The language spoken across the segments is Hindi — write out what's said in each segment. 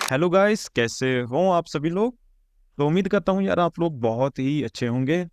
हेलो गाइस, कैसे हो आप सभी लोग। तो उम्मीद करता हूँ यार आप लोग बहुत ही अच्छे होंगे।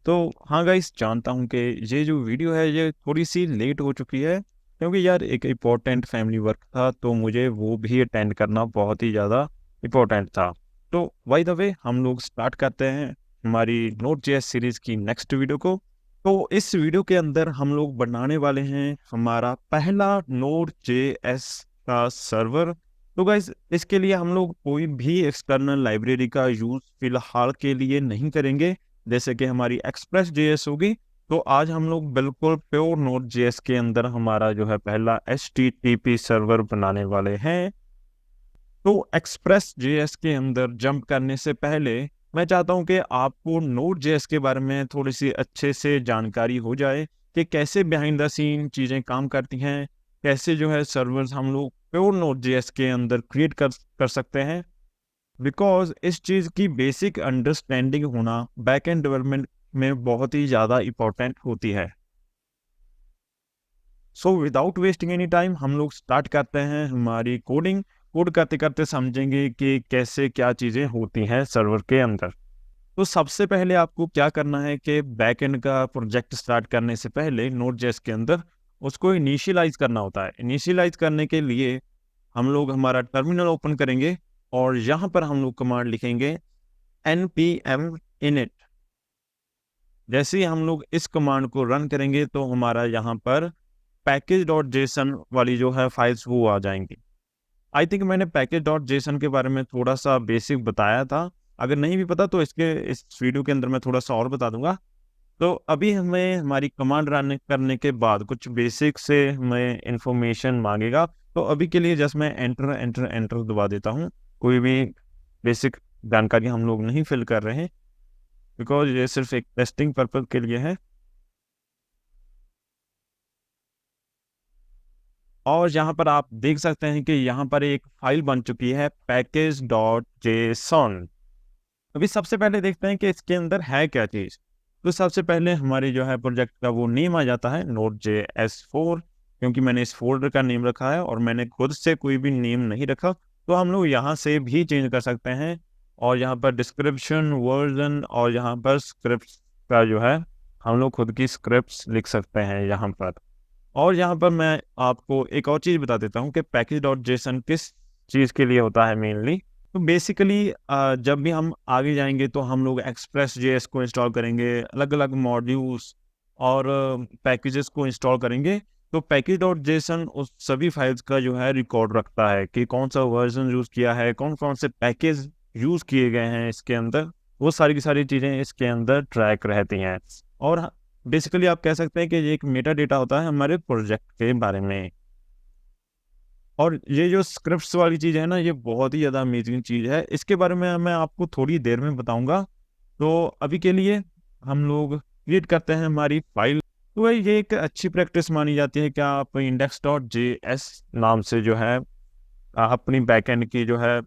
तो हाँ गाइस, जानता हूँ कि ये जो वीडियो है ये थोड़ी सी लेट हो चुकी है, क्योंकि यार एक इम्पोर्टेंट फैमिली वर्क था तो मुझे वो भी अटेंड करना बहुत ही ज़्यादा इम्पोर्टेंट था। तो बाय द वे हम लोग स्टार्ट करते हैं हमारी नोट जेएस सीरीज़ की नेक्स्ट वीडियो को। तो इस वीडियो के अंदर हम लोग बनाने वाले हैं हमारा पहला नोट जेएस का सर्वर। तो गाइज इसके लिए हम लोग कोई भी एक्सटर्नल लाइब्रेरी का यूज फिलहाल के लिए नहीं करेंगे, जैसे कि हमारी एक्सप्रेस जेएस होगी। तो आज हम लोग बिल्कुल प्योर नोट जेएस के अंदर हमारा जो है पहला एचटीटीपी सर्वर बनाने वाले हैं। तो एक्सप्रेस जेएस के अंदर जंप करने से पहले मैं चाहता हूं कि आपको नोट जेएस के बारे में थोड़ी सी अच्छे से जानकारी हो जाए कि कैसे बिहाइंड द सीन चीज़ें काम करती हैं, कैसे जो है सर्वर्स हम लोग प्योर नोट जेएस के अंदर क्रिएट कर सकते हैं। बिकॉज इस चीज़ की बेसिक अंडरस्टैंडिंग होना बैक एंड डेवलपमेंट में बहुत ही ज़्यादा इम्पोर्टेंट होती है। So without wasting any time हम लोग स्टार्ट करते हैं हमारी कोडिंग। कोड करते करते समझेंगे कि कैसे क्या चीज़ें होती हैं सर्वर के अंदर। तो सबसे पहले आपको क्या करना है कि बैकएंड का प्रोजेक्ट स्टार्ट करने से पहले नोट जेएस के अंदर उसको इनिशियलाइज करना होता है। इनिशियलाइज करने के लिए हम लोग हमारा टर्मिनल ओपन करेंगे और यहाँ पर हम लोग कमांड लिखेंगे npm init। जैसे ही हम लोग इस कमांड को रन करेंगे तो हमारा यहाँ पर पैकेज डॉट जेसन वाली जो है फाइल्स वो आ जाएंगी। आई थिंक मैंने पैकेज डॉट जेसन के बारे में थोड़ा सा बेसिक बताया था। अगर नहीं भी पता तो इसके इस वीडियो के अंदर मैं थोड़ा सा और बता दूंगा। तो अभी हमें हमारी कमांड रन करने के बाद कुछ बेसिक से हमें इंफॉर्मेशन मांगेगा। तो अभी के लिए जस्ट मैं एंटर एंटर एंटर दबा देता हूँ। कोई भी बेसिक जानकारी हम लोग नहीं फिल कर रहे हैं, बिकॉज ये सिर्फ एक टेस्टिंग पर्पज के लिए है। और यहाँ पर आप देख सकते हैं कि यहाँ पर एक फाइल बन चुकी है पैकेज डॉट जेसन। अभी सबसे पहले देखते हैं कि इसके अंदर है क्या चीज़। तो सबसे पहले हमारे जो है प्रोजेक्ट का वो नेम आ जाता है Node.js4, क्योंकि मैंने इस फोल्डर का नेम रखा है और मैंने खुद से कोई भी नेम नहीं रखा। तो हम लोग यहाँ से भी चेंज कर सकते हैं। और यहाँ पर डिस्क्रिप्शन वर्जन और यहाँ पर स्क्रिप्ट का जो है हम लोग खुद की स्क्रिप्ट्स लिख सकते हैं यहाँ पर। और यहाँ पर मैं आपको एक और चीज़ बता देता हूँ कि पैकेज डॉट जेसन किस चीज़ के लिए होता है मेनली। तो बेसिकली जब भी हम आगे जाएंगे तो हम लोग एक्सप्रेस जेएस को इंस्टॉल करेंगे, अलग अलग मॉड्यूल्स और पैकेजेस को इंस्टॉल करेंगे। तो पैकेज डॉट जेसन उस सभी फाइल्स का जो है रिकॉर्ड रखता है कि कौन सा वर्जन यूज़ किया है, कौन कौन से पैकेज यूज़ किए गए हैं इसके अंदर। वो सारी की सारी चीज़ें इसके अंदर ट्रैक रहती हैं। और बेसिकली आप कह सकते हैं कि ये एक मेटा डेटा होता है हमारे प्रोजेक्ट के बारे में। और ये जो स्क्रिप्ट्स वाली चीज़ है ना, ये बहुत ही ज़्यादा अमेजिंग चीज़ है। इसके बारे में मैं आपको थोड़ी देर में बताऊंगा। तो अभी के लिए हम लोग क्रिएट करते हैं हमारी फाइल। तो ये एक अच्छी प्रैक्टिस मानी जाती है कि आप index.js नाम से जो है अपनी बैकएंड की जो है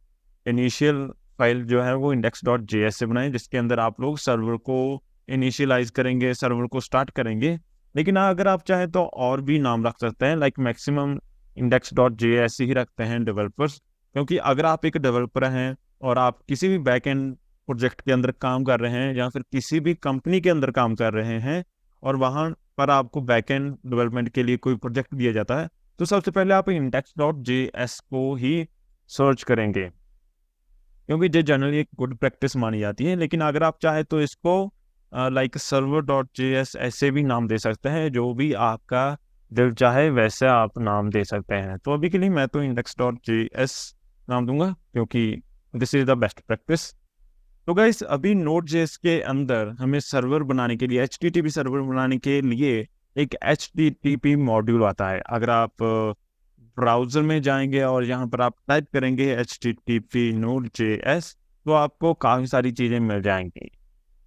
इनिशियल फाइल जो है वो index.js से बनाएं, जिसके अंदर आप लोग सर्वर को इनिशियलाइज करेंगे, सर्वर को स्टार्ट करेंगे। लेकिन अगर आप चाहें तो और भी नाम रख सकते हैं, लाइक मैक्सिमम index.js ही रखते हैं डेवलपर्स। क्योंकि अगर आप एक डेवलपर हैं और आप किसी भी बैकएंड प्रोजेक्ट के अंदर काम कर रहे हैं या फिर किसी भी कंपनी के अंदर काम कर रहे हैं और वहाँ पर आपको बैकएंड डेवलपमेंट के लिए कोई प्रोजेक्ट दिया जाता है, तो सबसे पहले आप index.js को ही सर्च करेंगे, क्योंकि ये जनरली एक गुड प्रैक्टिस मानी जाती है। लेकिन अगर आप चाहे तो इसको लाइक server.js ऐसे भी नाम दे सकते हैं, जो भी आपका दिल चाहे वैसे आप नाम दे सकते हैं। तो अभी के लिए मैं तो index.js नाम दूंगा, क्योंकि this is the best practice. तो गाइस अभी Node.js के अंदर हमें सर्वर बनाने के लिए, HTTP सर्वर बनाने के लिए एक HTTP मॉड्यूल आता है। अगर आप ब्राउज़र में जाएंगे और यहाँ पर आप टाइप करेंगे HTTP Node.js, तो आपको काफ़ी सारी चीज़ें मिल जाएंगी।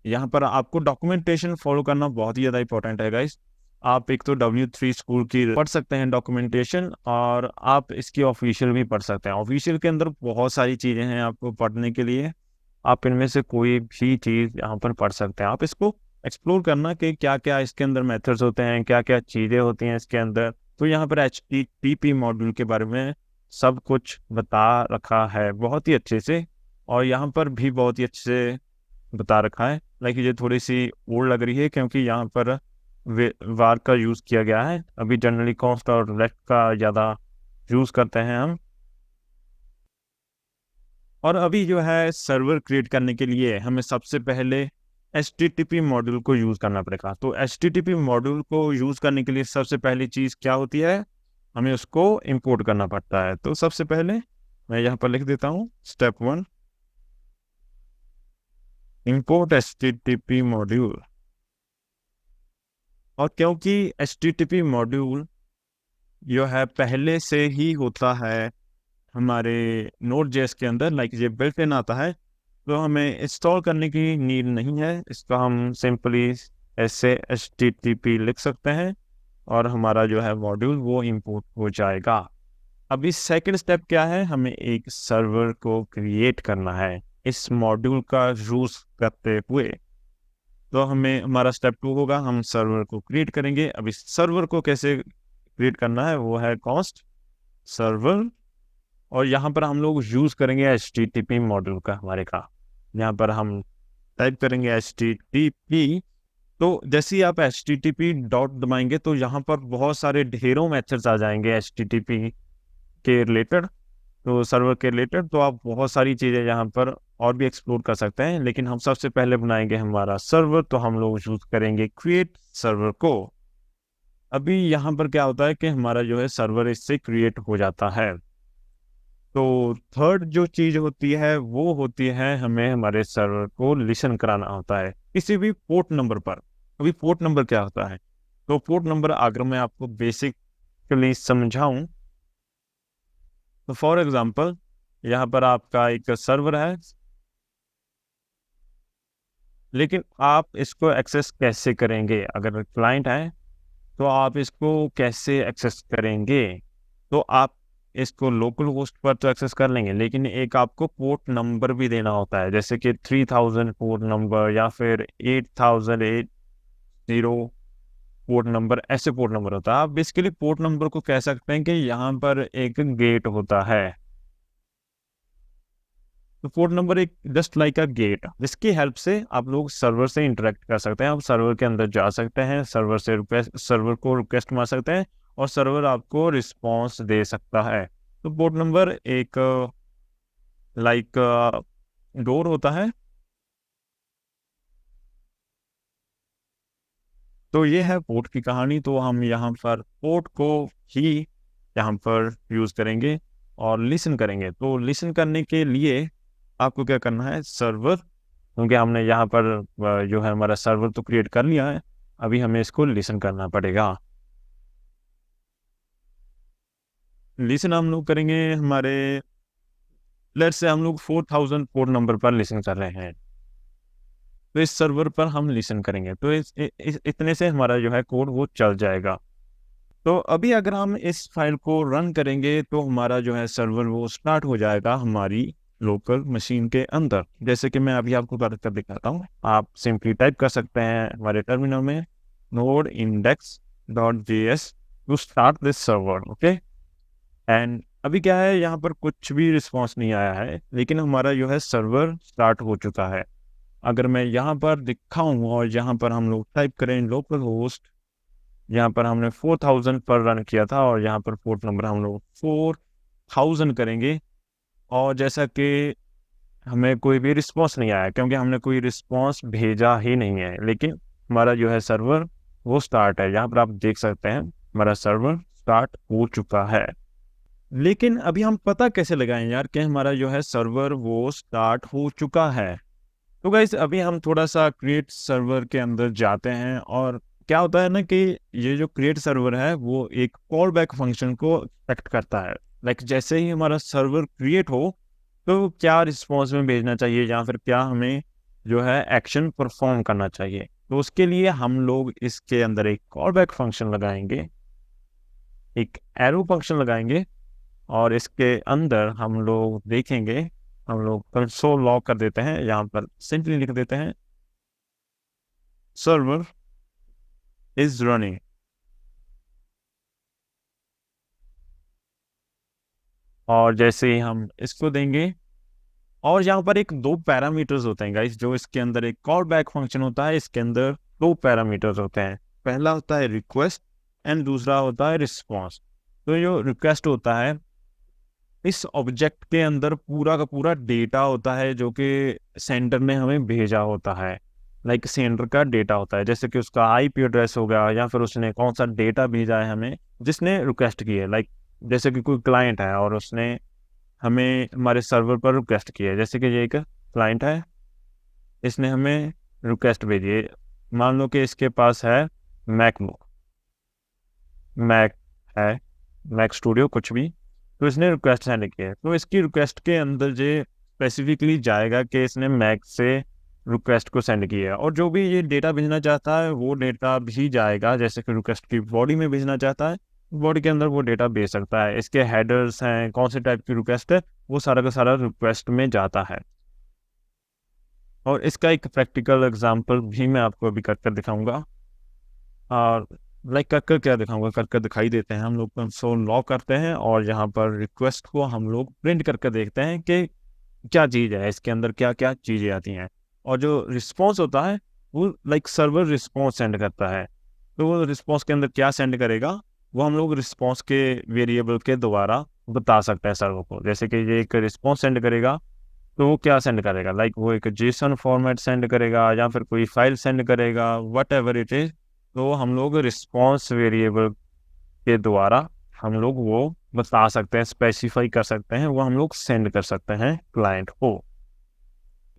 यहाँ पर आपको डॉक्यूमेंटेशन फॉलो करना बहुत ही ज़्यादा इंपॉर्टेंट है गाइस। आप एक तो W3 स्कूल की पढ़ सकते हैं डॉक्यूमेंटेशन, और आप इसकी ऑफिशियल भी पढ़ सकते हैं। ऑफिशियल के अंदर बहुत सारी चीज़ें हैं आपको पढ़ने के लिए। आप इनमें से कोई भी चीज़ यहाँ पर पढ़ सकते हैं। आप इसको एक्सप्लोर करना कि क्या क्या इसके अंदर मेथड्स होते हैं, क्या क्या चीज़ें होती हैं इसके अंदर। तो यहाँ पर HTTP मॉड्यूल के बारे में सब कुछ बता रखा है बहुत ही अच्छे से, और यहाँ पर भी बहुत ही अच्छे से बता रखा है। लाइक ये थोड़ी सी ओल्ड लग रही है क्योंकि यहाँ पर वार का यूज़ किया गया है। अभी जनरली कॉन्स्ट और लेफ्ट का ज़्यादा यूज़ करते हैं हम। और अभी जो है सर्वर क्रिएट करने के लिए हमें सबसे पहले HTTP मॉड्यूल को यूज़ करना पड़ेगा। तो HTTP मॉड्यूल को यूज़ करने के लिए सबसे पहली चीज़ क्या होती है, हमें उसको इंपोर्ट करना पड़ता है। तो सबसे पहले मैं यहाँ पर लिख देता हूँ स्टेप 1, इंपोर्ट HTTP मॉड्यूल। और क्योंकि HTTP मॉड्यूल जो है पहले से ही होता है हमारे नोड जेएस के अंदर, लाइक ये बिल्ट इन आता है, तो हमें इंस्टॉल करने की नीड नहीं है। इसका हम सिंपली ऐसे HTTP लिख सकते हैं और हमारा जो है मॉड्यूल वो इंपोर्ट हो जाएगा। अभी सेकंड स्टेप क्या है, हमें एक सर्वर को क्रिएट करना है इस मॉड्यूल का यूज़ करते हुए। तो हमें हमारा स्टेप 2 होगा, हम सर्वर को क्रिएट करेंगे। अभी सर्वर को कैसे क्रिएट करना है, वो है कॉन्स्ट सर्वर, और यहाँ पर हम लोग यूज़ करेंगे HTTP मॉड्यूल का हमारे का। यहाँ पर हम टाइप करेंगे HTTP। तो जैसे ही आप HTTP डॉट दबाएंगे तो यहाँ पर बहुत सारे ढेरों मेथड्स आ जाएंगे HTTP के रिलेटेड, तो सर्वर के रिलेटेड। तो आप बहुत सारी चीज़ें यहाँ पर और भी एक्सप्लोर कर सकते हैं, लेकिन हम सबसे पहले बनाएंगे हमारा सर्वर। तो हम लोग यूज़ करेंगे क्रिएट सर्वर को। अभी यहाँ पर क्या होता है कि हमारा जो है सर्वर इससे क्रिएट हो जाता है। तो थर्ड जो चीज़ होती है वो होती है हमें हमारे सर्वर को लिसन कराना होता है किसी भी पोर्ट नंबर पर। अभी पोर्ट नंबर क्या होता है, तो पोर्ट नंबर अगर मैं आपको बेसिकली समझाऊं, तो फॉर एग्जांपल यहाँ पर आपका एक सर्वर है, लेकिन आप इसको एक्सेस कैसे करेंगे, अगर क्लाइंट है तो आप इसको कैसे एक्सेस करेंगे। तो आप इसको लोकल होस्ट पर तो एक्सेस कर लेंगे, लेकिन एक आपको पोर्ट नंबर भी देना होता है, जैसे कि 3000 पोर्ट नंबर या फिर 8080 पोर्ट नंबर, ऐसे पोर्ट नंबर होता है। आप बेसिकली पोर्ट नंबर को कह सकते हैं कि यहाँ पर एक गेट होता है। तो पोर्ट नंबर एक जस्ट लाइक अ गेट, जिसकी हेल्प से आप लोग सर्वर से इंटरेक्ट कर सकते हैं। आप सर्वर के अंदर जा सकते हैं, सर्वर से रिक्वेस्ट, सर्वर को रिक्वेस्ट मार सकते हैं, और सर्वर आपको रिस्पॉन्स दे सकता है। तो पोर्ट नंबर एक लाइक डोर होता है। तो ये है पोर्ट की कहानी। तो हम यहाँ पर पोर्ट को ही यहाँ पर यूज़ करेंगे और लिसन करेंगे। तो लिसन करने के लिए आपको क्या करना है, सर्वर, क्योंकि हमने यहाँ पर जो है हमारा सर्वर तो क्रिएट कर लिया है, अभी हमें इसको लिसन करना पड़ेगा। लिसन हम लोग करेंगे हमारे, लेट्स से हम लोग 4000 पोर्ट नंबर पर लिसन कर रहे हैं, तो इस सर्वर पर हम लिसन करेंगे। तो इतने से हमारा जो है कोड वो चल जाएगा। तो अभी अगर हम इस फाइल को रन करेंगे तो हमारा जो है सर्वर वो स्टार्ट हो जाएगा हमारी लोकल मशीन के अंदर। जैसे कि मैं अभी आपको कर दिखाता हूँ, आप सिंपली टाइप कर सकते हैं हमारे टर्मिनल में node index.js to start this server, okay. And अभी क्या है, यहाँ पर कुछ भी रिस्पॉन्स नहीं आया है, लेकिन हमारा जो है सर्वर स्टार्ट हो चुका है। अगर मैं यहाँ पर दिखाऊँ और यहाँ पर हम लोग टाइप करें लोकल होस्ट, यहाँ पर हमने 4000 पर रन किया था, और यहाँ पर पोर्ट नंबर हम लोग 4000 करेंगे, और जैसा कि हमें कोई भी रिस्पॉन्स नहीं आया क्योंकि हमने कोई रिस्पॉन्स भेजा ही नहीं है, लेकिन हमारा जो है सर्वर वो स्टार्ट है। यहाँ पर आप देख सकते हैं हमारा सर्वर स्टार्ट हो चुका है। लेकिन अभी हम पता कैसे लगाएं यार कि हमारा जो है सर्वर वो स्टार्ट हो चुका है। तो गाइस अभी हम थोड़ा सा क्रिएट सर्वर के अंदर जाते हैं, और क्या होता है ना कि ये जो क्रिएट सर्वर है वो एक कॉल बैक फंक्शन को एक्सपेक्ट करता है। लाइक जैसे ही हमारा सर्वर क्रिएट हो तो क्या रिस्पॉन्स में भेजना चाहिए, या फिर क्या हमें जो है एक्शन परफॉर्म करना चाहिए। तो उसके लिए हम लोग इसके अंदर एक कॉल बैक फंक्शन लगाएंगे, एक एरो फंक्शन लगाएंगे, और इसके अंदर हम लोग देखेंगे, हम लोग कंसोल लॉग कर देते हैं, यहाँ पर सिंपली लिख देते हैं सर्वर इज रनिंग। और जैसे ही हम इसको देंगे, और यहाँ पर एक दो पैरामीटर्स होते हैं गाइस, जो इसके अंदर एक कॉल बैक फंक्शन होता है, इसके अंदर दो पैरामीटर्स होते हैं। पहला होता है रिक्वेस्ट एंड दूसरा होता है रिस्पॉन्स। तो जो रिक्वेस्ट होता है, इस ऑब्जेक्ट के अंदर पूरा का पूरा डेटा होता है जो कि सेंडर ने हमें भेजा होता है। लाइक सेंडर का डेटा होता है, जैसे कि उसका आईपी एड्रेस हो गया, या फिर उसने कौन सा डेटा भेजा है हमें, जिसने रिक्वेस्ट की है। लाइक जैसे कि कोई क्लाइंट है और उसने हमें हमारे सर्वर पर रिक्वेस्ट की है, जैसे कि ये एक क्लाइंट है, इसने हमें रिक्वेस्ट भेजी है। मान लो कि इसके पास है मैकबुक, मैक है, मैक स्टूडियो कुछ भी, तो इसने रिक्वेस्ट सेंड की है। तो इसकी रिक्वेस्ट के अंदर ये स्पेसिफिकली जाएगा कि इसने मैक से रिक्वेस्ट को सेंड किया है, और जो भी ये डेटा भेजना चाहता है वो डेटा भी जाएगा। जैसे कि रिक्वेस्ट की बॉडी में भेजना चाहता है, बॉडी के अंदर वो डेटा भेज सकता है। इसके हेडर्स हैं, कौन से टाइप की रिक्वेस्ट है, वो सारा का सारा रिक्वेस्ट में जाता है। और इसका एक प्रैक्टिकल एग्जांपल भी मैं आपको अभी कर कर दिखाऊंगा। और लाइक कर कर क्या दिखाऊंगा, कर कर दिखाई देते हैं। हम लोग कंसोल लॉग करते हैं और यहाँ पर रिक्वेस्ट को हम लोग प्रिंट करके देखते हैं कि क्या चीज़ है, इसके अंदर क्या क्या चीज़ें आती हैं। और जो रिस्पॉन्स होता है वो लाइक सर्वर रिस्पॉन्स सेंड करता है। तो वो रिस्पॉन्स के अंदर क्या सेंड करेगा, वो हम लोग रिस्पॉन्स के वेरिएबल के द्वारा बता सकते हैं सर्वर को। जैसे कि ये एक रिस्पॉन्स सेंड करेगा, तो वो क्या सेंड करेगा, लाइक वो एक जेसन फॉर्मेट सेंड करेगा या फिर कोई फाइल सेंड करेगा, वट एवर इट इज। तो हम लोग रिस्पॉन्स वेरिएबल के द्वारा हम लोग वो बता सकते हैं, स्पेसिफाई कर सकते हैं, वो हम लोग सेंड कर सकते हैं क्लाइंट को।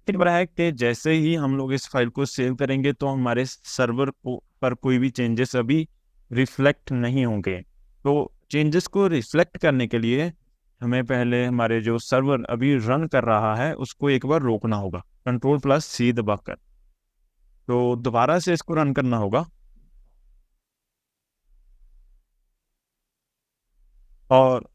एक बार है कि जैसे ही हम लोग इस फाइल को सेव करेंगे तो हमारे सर्वर पर कोई भी चेंजेस अभी रिफ्लेक्ट नहीं होंगे। तो चेंजेस को रिफ्लेक्ट करने के लिए हमें पहले हमारे जो सर्वर अभी रन कर रहा है उसको एक बार रोकना होगा, Ctrl+C दबाकर। तो दोबारा से इसको रन करना होगा, और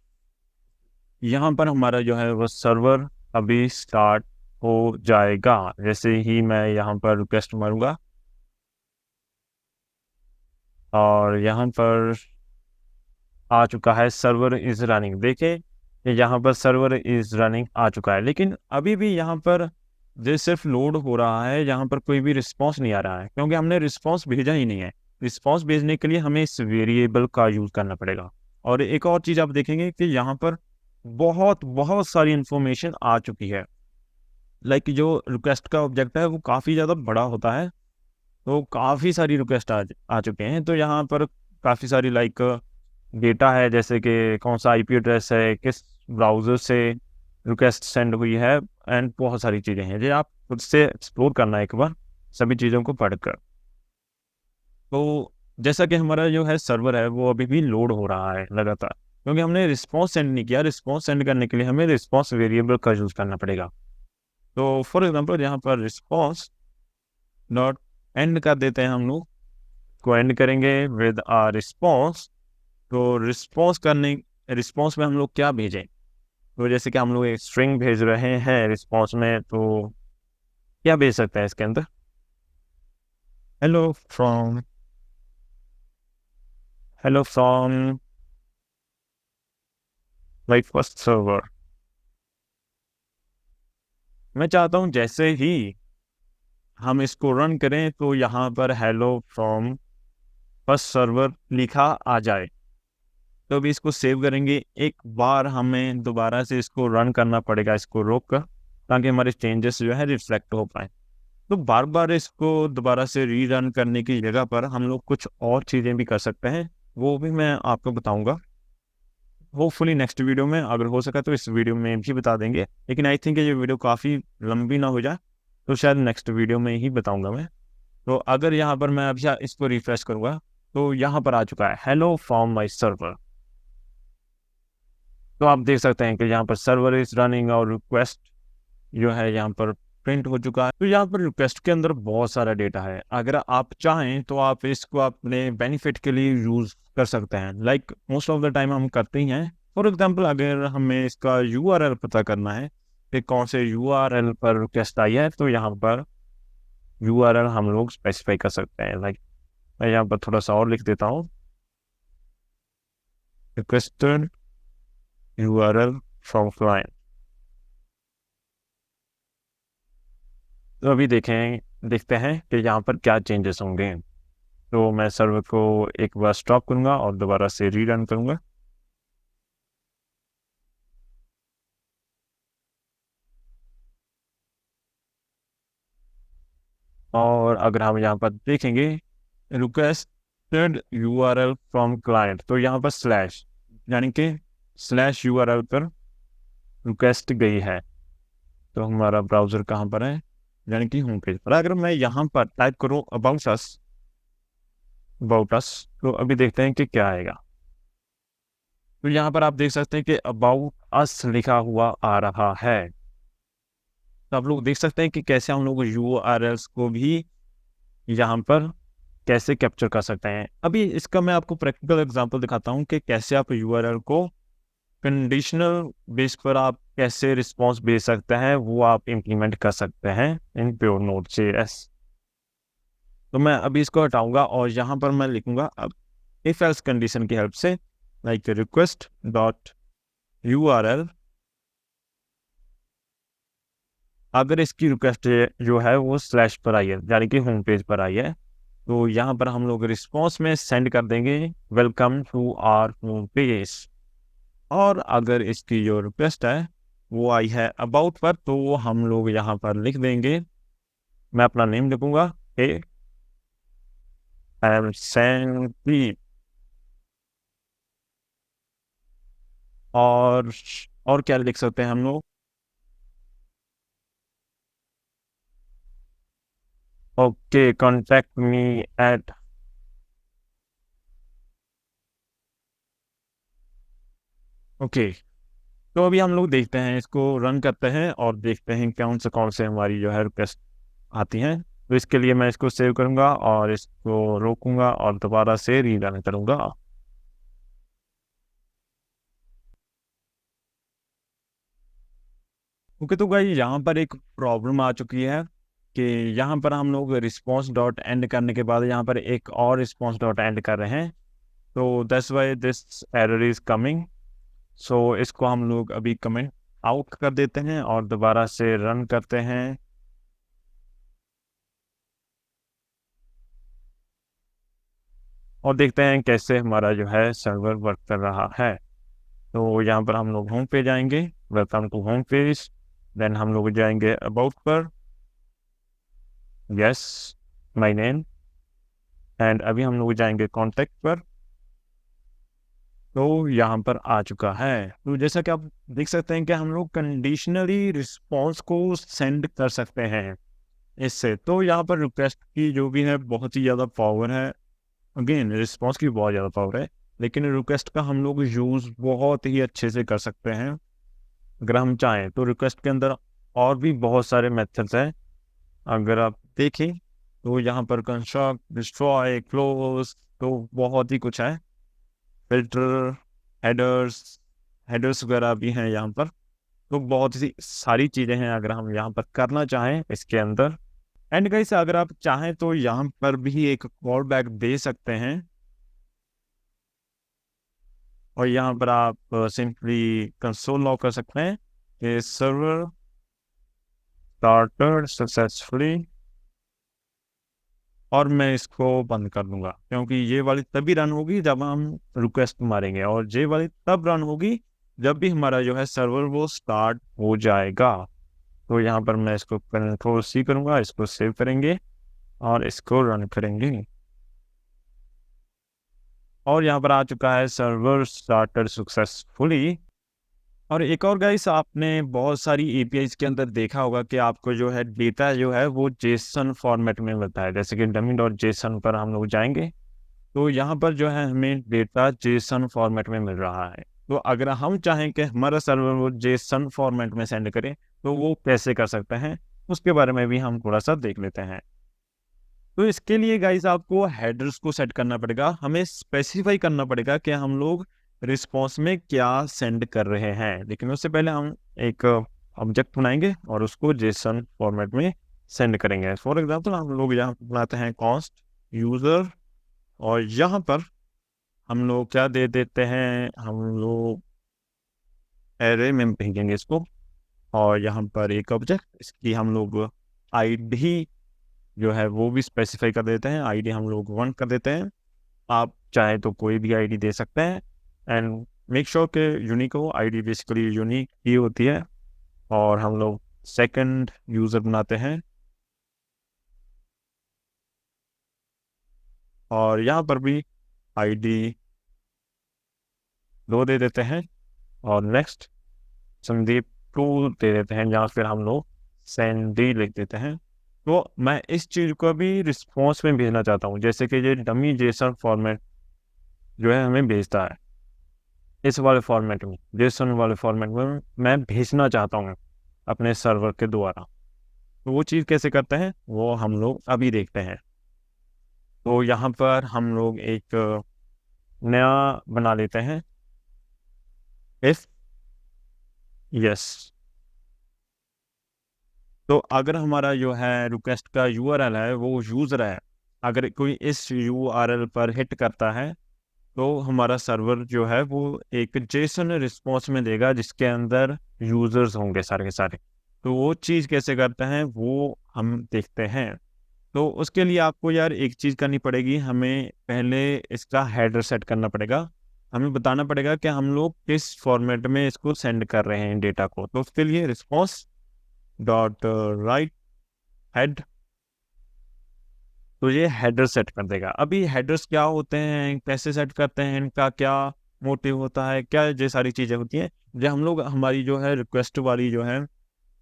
यहाँ पर हमारा जो है वो सर्वर अभी स्टार्ट हो जाएगा। जैसे ही मैं यहाँ पर रिक्वेस्ट मारूंगा और यहाँ पर आ चुका है सर्वर इज रनिंग। देखिए यहाँ पर सर्वर इज रनिंग आ चुका है, लेकिन अभी भी यहाँ पर जो सिर्फ लोड हो रहा है, यहाँ पर कोई भी रिस्पांस नहीं आ रहा है, क्योंकि हमने रिस्पांस भेजा ही नहीं है। रिस्पांस भेजने के लिए हमें इस वेरिएबल का यूज़ करना पड़ेगा। और एक और चीज़ आप देखेंगे कि यहाँ पर बहुत बहुत सारी इंफॉर्मेशन आ चुकी है। लाइक जो रिक्वेस्ट का ऑब्जेक्ट है वो काफ़ी ज़्यादा बड़ा होता है, तो काफ़ी सारी रिक्वेस्ट आ चुके हैं। तो यहाँ पर काफ़ी सारी लाइक डेटा है, जैसे कि कौन सा आईपी एड्रेस है, किस ब्राउज़र से रिक्वेस्ट सेंड हुई है, एंड बहुत सारी चीज़ें हैं जो आप खुद से एक्सप्लोर करना एक बार सभी चीज़ों को पढ़कर। तो जैसा कि हमारा जो है सर्वर है वो अभी भी लोड हो रहा है लगातार, क्योंकि हमने रिस्पॉन्स सेंड नहीं किया। रिस्पॉन्स सेंड करने के लिए हमें रिस्पॉन्स वेरिएबल का यूज़ करना पड़ेगा। तो फॉर एग्जाम्पल यहाँ पर रिस्पॉन्स डॉट एंड कर देते हैं, हम लोग को एंड करेंगे विद आ रिस्पॉन्स। तो रिस्पॉन्स में हम लोग क्या भेजें, तो जैसे कि हम लोग एक स्ट्रिंग भेज रहे हैं रिस्पॉन्स में, तो क्या भेज सकते हैं इसके अंदर, hello from my first server. मैं चाहता हूँ जैसे ही हम इसको रन करें तो यहाँ पर हेलो फ्रॉम फर्स्ट सर्वर लिखा आ जाए। तो अभी इसको सेव करेंगे, एक बार हमें दोबारा से इसको रन करना पड़ेगा इसको रोक कर, ताकि हमारे चेंजेस जो है रिफ्लेक्ट हो पाए। तो बार बार इसको दोबारा से री रन करने की जगह पर हम लोग कुछ और चीज़ें भी कर सकते हैं, वो भी मैं आपको बताऊंगा होपफुली नेक्स्ट वीडियो में। अगर हो सका तो इस वीडियो में भी बता देंगे, लेकिन आई थिंक ये वीडियो काफ़ी लंबी ना हो जाए, तो शायद नेक्स्ट वीडियो में ही बताऊंगा मैं। तो अगर यहाँ पर मैं अभी इसको रिफ्रेश करूँगा तो यहाँ पर आ चुका है हेलो फ्रॉम माई सर्वर। तो आप देख सकते हैं कि यहाँ पर सर्वर इज रनिंग और रिक्वेस्ट जो है यहाँ पर प्रिंट हो चुका है। तो यहाँ पर रिक्वेस्ट के अंदर बहुत सारा डेटा है, अगर आप चाहें तो आप इसको अपने बेनिफिट के लिए यूज़ कर सकते हैं। Like most of the time हम करते ही हैं। फॉर एग्जांपल अगर हमें इसका यूआरएल पता करना है कि कौन से यूआरएल पर रिक्वेस्ट आई है, तो यहाँ पर यूआरएल हम लोग स्पेसिफाई कर सकते हैं। लाइक मैं यहाँ पर थोड़ा सा और लिख देता हूँ, रिक्वेस्टेड यूआरएल फ्रॉम क्लाइंट। तो अभी देखते हैं कि यहाँ पर क्या चेंजेस होंगे। तो मैं सर्वर को एक बार स्टॉप करूँगा और दोबारा से रीरन करूँगा। और अगर हम यहाँ पर देखेंगे रिक्वेस्टेड यूआरएल फ्रॉम क्लाइंट, तो यहाँ पर स्लैश यानी कि स्लैश यूआरएल पर रिक्वेस्ट गई है। तो हमारा ब्राउज़र कहाँ पर है, यानी कि होम पेज पर। अगर मैं यहाँ पर टाइप करूँ अबाउट अस, तो अभी देखते हैं कि क्या आएगा। तो यहाँ पर आप देख सकते हैं कि अबाउट अस लिखा हुआ आ रहा है। तो आप लोग देख सकते हैं कि कैसे हम लोग यूआरएल्स को भी यहाँ पर कैसे कैप्चर कर सकते हैं। अभी इसका मैं आपको प्रैक्टिकल एग्जांपल दिखाता हूँ कि कैसे आप यूआरएल को कंडीशनल बेस पर आप कैसे रिस्पॉन्स भेज सकते हैं, वो आप इम्प्लीमेंट कर सकते हैं इन प्योर नोड JS। तो मैं अभी इसको हटाऊंगा और यहाँ पर मैं लिखूंगा अब इफ एल्स कंडीशन की हेल्प से, लाइक रिक्वेस्ट डॉट यूआरएल। अगर इसकी रिक्वेस्ट जो है वो स्लैश पर आई है, यानी कि होम पेज पर आई है, तो यहाँ पर हम लोग रिस्पॉन्स में सेंड कर देंगे welcome to our home page. और अगर इसकी जो रिक्वेस्ट है वो आई है अबाउट पर, तो वो हम लोग यहाँ पर लिख देंगे, मैं अपना नेम लिखूंगा ए एम सैंडी। और और क्या लिख सकते हैं हम लोग, okay contact me at, okay. तो अभी हम लोग देखते हैं, इसको रन करते हैं और देखते हैं कौन से हमारी जो है रिक्वेस्ट आती हैं। तो इसके लिए मैं इसको सेव करूंगा और इसको रोकूंगा और दोबारा से रीरन करूंगा। ओके, तो गाइस यहाँ पर एक प्रॉब्लम आ चुकी है कि यहाँ पर हम लोग रिस्पॉन्स डॉट एंड करने के बाद यहाँ पर एक और रिस्पॉन्स डॉट एंड कर रहे हैं। तो that's why this error is coming. So इसको हम लोग अभी कमेंट आउट कर देते हैं और दोबारा से रन करते हैं और देखते हैं कैसे हमारा जो है सर्वर वर्क कर रहा है। तो यहाँ पर हम लोग होम पेज आएंगे, welcome to home page. Then हम लोग जाएंगे अबाउट पर, यस माय नेम। एंड अभी हम लोग जाएंगे कॉन्टेक्ट पर, तो यहाँ पर आ चुका है। तो जैसा कि आप देख सकते हैं कि हम लोग कंडीशनली रिस्पॉन्स को सेंड कर सकते हैं इससे। तो यहाँ पर रिक्वेस्ट की जो भी है बहुत ही ज़्यादा पावर है, अगेन रिस्पॉन्स की बहुत ज़्यादा पावर है, लेकिन रिक्वेस्ट का हम लोग यूज़ बहुत ही अच्छे से कर सकते हैं अगर हम चाहें। तो रिक्वेस्ट के अंदर और भी बहुत सारे मेथड्स हैं, अगर आप देखें तो यहाँ पर कंस्ट्रक्ट, डिस्ट्रॉय, क्लोज, तो बहुत ही कुछ है। फिल्टर, हेडर्स हेडर्स वगैरह भी हैं यहाँ पर। तो बहुत सी सारी चीज़ें हैं अगर हम यहाँ पर करना चाहें इसके अंदर। एंड गाइस अगर आप चाहें तो यहाँ पर भी एक कॉल बैक दे सकते हैं और यहाँ पर आप सिंपली कंसोल लॉग कर सकते हैं कि सर्वर स्टार्टेड सक्सेसफुली, और मैं इसको बंद कर दूंगा क्योंकि ये वाली तभी रन होगी जब हम रिक्वेस्ट मारेंगे, और ये वाली तब रन होगी जब भी हमारा जो है सर्वर वो स्टार्ट हो जाएगा। तो यहाँ पर मैं इसको Ctrl+C करूँगा, इसको सेव करेंगे और इसको रन करेंगे। और यहाँ पर आ चुका है सर्वर स्टार्टेड सक्सेसफुली। और एक और गाइस, आपने बहुत सारी एपीआईज के अंदर देखा होगा कि आपको जो है डेटा जो है वो जेसन फॉर्मेट में मिलता है। जैसे कि dummy.json पर हम लोग जाएंगे तो यहाँ पर जो है हमें डेटा जेसन फॉर्मेट में मिल रहा है। तो अगर हम चाहें कि हमारा सर्वर वो जेसन फॉर्मेट में सेंड करे तो वो कैसे कर सकते हैं, उसके बारे में भी हम थोड़ा सा देख लेते हैं। तो इसके लिए गाइस आपको हेडर्स को सेट करना पड़ेगा, हमें स्पेसिफाई करना पड़ेगा कि हम लोग रिस्पॉन्स में क्या सेंड कर रहे हैं। लेकिन उससे पहले हम एक ऑब्जेक्ट बनाएंगे और उसको जेसन फॉर्मेट में सेंड करेंगे। फॉर एग्जांपल हम लोग यहाँ बनाते हैं कॉन्स्ट यूज़र, और यहाँ पर हम लोग क्या दे देते हैं, हम लोग एरे में भेजेंगे इसको, और यहाँ पर एक ऑब्जेक्ट, इसकी हम लोग आईडी जो है वो भी स्पेसिफाई कर देते हैं। आईडी हम लोग 1 कर देते हैं। आप चाहे तो कोई भी आईडी दे सकते हैं, एंड मेक श्योर कि यूनिक हो। आईडी बेसिकली यूनिक ही होती है। और हम लोग सेकंड यूज़र बनाते हैं, और यहाँ पर भी आईडी 2 दे देते हैं, और नेक्स्ट संदीप 2 दे देते हैं, जहाँ फिर हम लोग सैंडी लिख देते हैं। तो मैं इस चीज़ को भी रिस्पॉन्स में भेजना चाहता हूँ, जैसे कि ये डमी जेसन फॉर्मेट जो है हमें भेजता है, इस वाले फॉर्मेट में, जेसन वाले फॉर्मेट में मैं भेजना चाहता हूँ अपने सर्वर के द्वारा। तो वो चीज़ कैसे करते हैं वो हम लोग अभी देखते हैं। तो यहाँ पर हम लोग एक नया बना लेते हैं, इफ यस। तो अगर हमारा जो है रिक्वेस्ट का यूआरएल है वो यूज़र है, अगर कोई इस यूआरएल पर हिट करता है तो हमारा सर्वर जो है वो एक जेसन रिस्पॉन्स में देगा जिसके अंदर यूज़र्स होंगे सारे के सारे। तो वो चीज़ कैसे करते हैं वो हम देखते हैं। तो उसके लिए आपको यार एक चीज़ करनी पड़ेगी, हमें पहले इसका हेडर सेट करना पड़ेगा। हमें बताना पड़ेगा कि हम लोग किस फॉर्मेट में इसको सेंड कर रहे हैं डेटा को। तो उसके लिए रिस्पॉन्स डॉट राइट हेड, तो ये हेडर सेट कर देगा। अभी हेडर्स क्या होते हैं, कैसे सेट करते हैं, इनका क्या मोटिव होता है, क्या ये सारी चीज़ें होती हैं, जो हम लोग हमारी जो है रिक्वेस्ट वाली जो है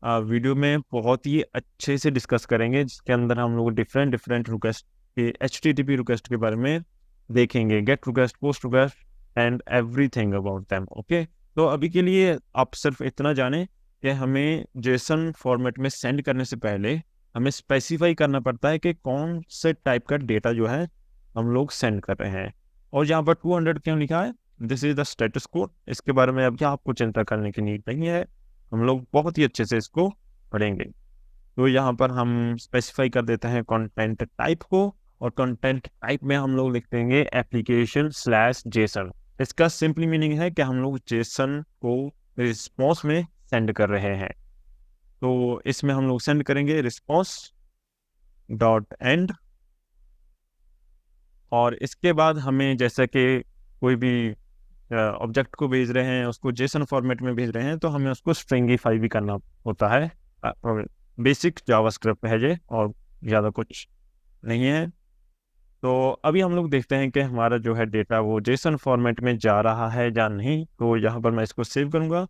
वीडियो में बहुत ही अच्छे से डिस्कस करेंगे, जिसके अंदर हम लोग डिफरेंट डिफरेंट रिक्वेस्ट के HTTP रिक्वेस्ट के बारे में देखेंगे, gate request, post request and everything about them. Okay, तो अभी के लिए आप सिर्फ इतना जानें कि हमें जेसन फॉर्मेट में सेंड करने से पहले हमें स्पेसिफाई करना पड़ता है कि कौन से टाइप का डेटा जो है हम लोग सेंड कर रहे हैं। और यहाँ पर 200 क्यों लिखा है, this is the status code. इसके बारे में अभी आपको चिंता करने की नीड नहीं है, हम लोग बहुत ही अच्छे से इसको पढ़ेंगे। तो यहाँ पर हम स्पेसिफाई कर देते हैं कंटेंट टाइप को, और कंटेंट टाइप में हम लोग लिख देंगे application/json। इसका सिंपली मीनिंग है कि हम लोग जेसन को रिस्पॉन्स में सेंड कर रहे हैं। तो इसमें हम लोग सेंड करेंगे रिस्पॉन्स डॉट एंड, और इसके बाद हमें जैसे कि कोई भी ऑब्जेक्ट को भेज रहे हैं, उसको जेसन फॉर्मेट में भेज रहे हैं, तो हमें उसको स्ट्रिंगिफाई भी करना होता है। बेसिक जावास्क्रिप्ट है ये, और ज़्यादा कुछ नहीं है। तो अभी हम लोग देखते हैं कि हमारा जो है डेटा वो जेसन फॉर्मेट में जा रहा है या नहीं। तो यहाँ पर मैं इसको सेव करूँगा,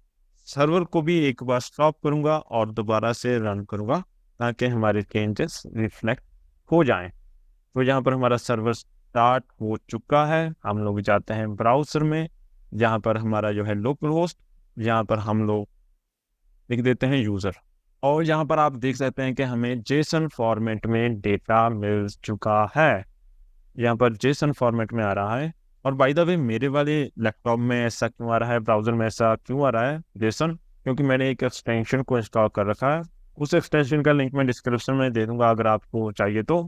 सर्वर को भी एक बार स्टॉप करूँगा और दोबारा से रन करूँगा, ताकि हमारे चेंजेस रिफ्लेक्ट हो जाएं। तो यहाँ पर हमारा सर्वर स्टार्ट हो चुका है। हम लोग जाते हैं ब्राउज़र में, जहाँ पर हमारा जो है लोकल होस्ट, यहाँ पर हम लोग लिख देते हैं यूज़र, और यहाँ पर आप देख सकते हैं कि हमें जेसन फॉर्मेट में डेटा मिल चुका है। यहाँ पर जेसन फॉर्मेट में आ रहा है। और बाय द वे मेरे वाले लैपटॉप में ऐसा क्यों आ रहा है, ब्राउज़र में ऐसा क्यों आ रहा है जेसन, क्योंकि मैंने एक एक्सटेंशन को इंस्टॉल कर रखा है। उस एक्सटेंशन का लिंक मैं डिस्क्रिप्शन में दे दूंगा अगर आपको चाहिए तो।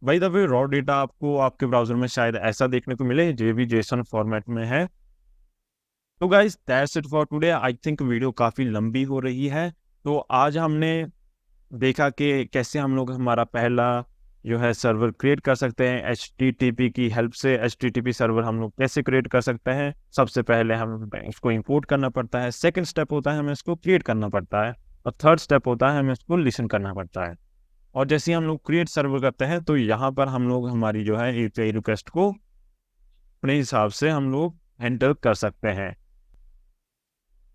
By the way raw data आपको आपके ब्राउज़र में शायद ऐसा देखने को मिले, जो भी जेसन फॉर्मेट में है। तो guys that's it for today. I think video काफ़ी लंबी हो रही है। तो आज हमने देखा कि कैसे हम लोग हमारा पहला जो है सर्वर क्रिएट कर सकते हैं HTTP की हेल्प से। HTTP सर्वर हम लोग कैसे क्रिएट कर सकते हैं, सबसे पहले हम इसको इंपोर्ट करना पड़ता है, सेकंड स्टेप होता है हमें इसको क्रिएट करना पड़ता है, और थर्ड स्टेप होता है हमें इसको लिसन करना पड़ता है। और जैसे ही हम लोग क्रिएट सर्वर करते हैं तो यहाँ पर हम लोग हमारी जो है API रिक्वेस्ट को अपने हिसाब से हम लोग हैंडल कर सकते हैं।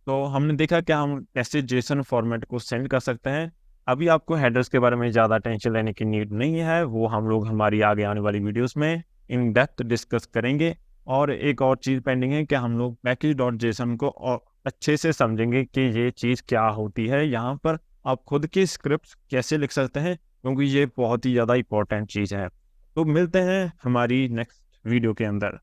तो हमने देखा कि हम कैसे जेसन फॉर्मेट को सेंड कर सकते हैं। अभी आपको हेडर्स के बारे में ज़्यादा टेंशन लेने की नीड नहीं है, वो हम लोग हमारी आगे आने वाली वीडियोस में इन डेप्थ डिस्कस करेंगे। और एक और चीज़ पेंडिंग है कि हम लोग पैकेज.json को और अच्छे से समझेंगे कि ये चीज़ क्या होती है। यहाँ पर आप खुद की स्क्रिप्ट कैसे लिख सकते हैं, क्योंकि ये बहुत ही ज़्यादा इंपॉर्टेंट चीज़ है। तो मिलते हैं हमारी नेक्स्ट वीडियो के अंदर।